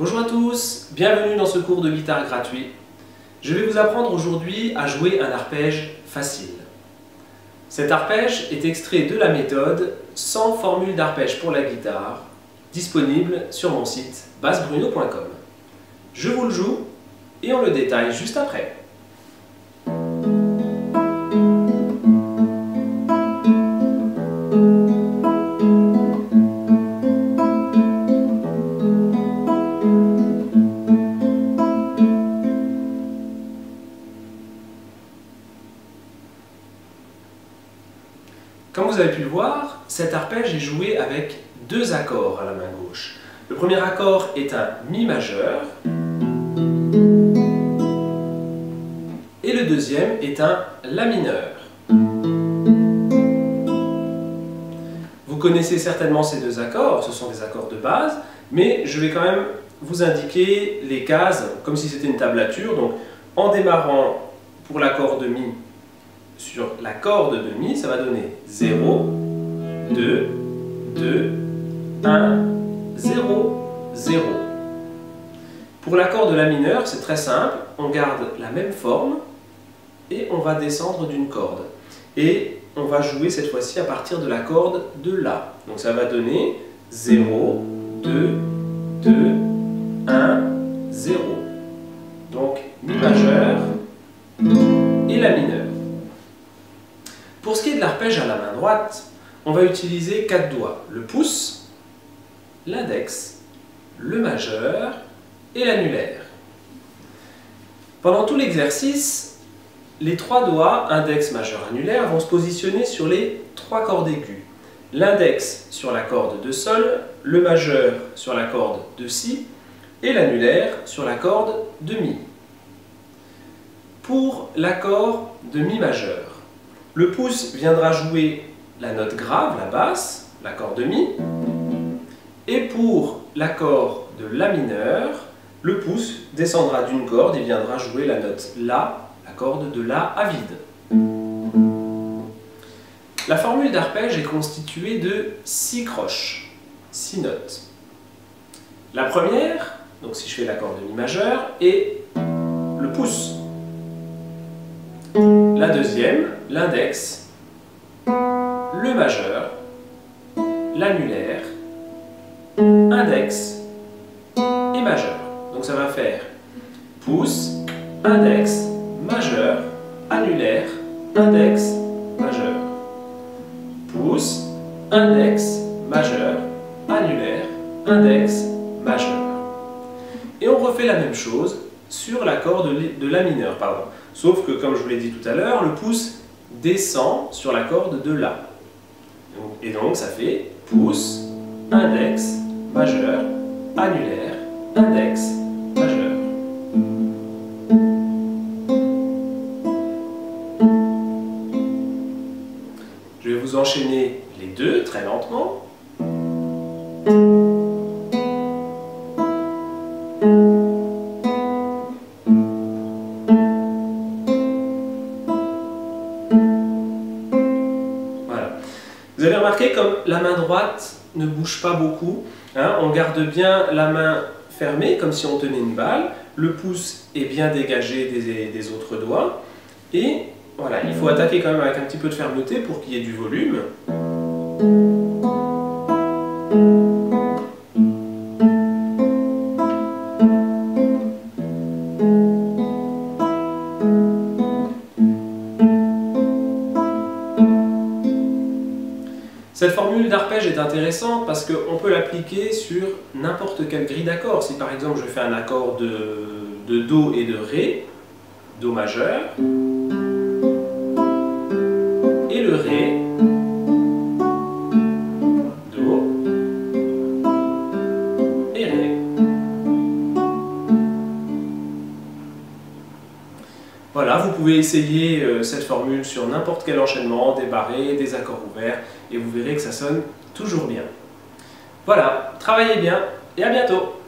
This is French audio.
Bonjour à tous, bienvenue dans ce cours de guitare gratuit. Je vais vous apprendre aujourd'hui à jouer un arpège facile. Cet arpège est extrait de la méthode 100 formules d'arpège pour la guitare, disponible sur mon site bassbruno.com. Je vous le joue et on le détaille juste après. Comme vous avez pu le voir, cet arpège est joué avec deux accords à la main gauche. Le premier accord est un Mi majeur et le deuxième est un La mineur. Vous connaissez certainement ces deux accords, ce sont des accords de base, mais je vais quand même vous indiquer les cases comme si c'était une tablature. Donc en démarrant pour l'accord de Mi, sur la corde de Mi, ça va donner 0, 2, 2, 1, 0, 0. Pour l'accord de La mineur, c'est très simple, on garde la même forme et on va descendre d'une corde. Et on va jouer cette fois-ci à partir de la corde de La. Donc ça va donner 0, 2, 2, 1, 0. Donc Mi majeur et La mineur. Pour ce qui est de l'arpège à la main droite, on va utiliser 4 doigts. Le pouce, l'index, le majeur et l'annulaire. Pendant tout l'exercice, les 3 doigts, index, majeur, annulaire, vont se positionner sur les 3 cordes aiguës. L'index sur la corde de Sol, le majeur sur la corde de Si et l'annulaire sur la corde de Mi. Pour l'accord de Mi majeur, le pouce viendra jouer la note grave, la basse, l'accord de Mi. Et pour l'accord de La mineur, le pouce descendra d'une corde et viendra jouer la note La, la corde de La à vide. La formule d'arpège est constituée de 6 croches, 6 notes. La première, donc si je fais l'accord de Mi majeur, est le pouce. La deuxième, l'index, le majeur, l'annulaire, index et majeur. Donc ça va faire pouce, index, majeur, annulaire, index, majeur. Pouce, index, majeur, annulaire, index, majeur. Et on refait la même chose sur l'accord de La mineur, pardon. Sauf que, comme je vous l'ai dit tout à l'heure, le pouce descend sur la corde de La. Et donc ça fait pouce, index, majeur, annulaire, index, majeur. Je vais vous enchaîner les deux très lentement. Vous avez remarqué comme la main droite ne bouge pas beaucoup, hein, on garde bien la main fermée comme si on tenait une balle, le pouce est bien dégagé des autres doigts, et voilà, il faut attaquer quand même avec un petit peu de fermeté pour qu'il y ait du volume. Cette formule d'arpège est intéressante parce qu'on peut l'appliquer sur n'importe quelle grille d'accords. Si par exemple je fais un accord de Do et de Ré, Do majeur, et le Ré, Do, et Ré. Voilà, vous pouvez essayer cette formule sur n'importe quel enchaînement, des barrés, des accords ouverts, et vous verrez que ça sonne toujours bien. Voilà, travaillez bien et à bientôt!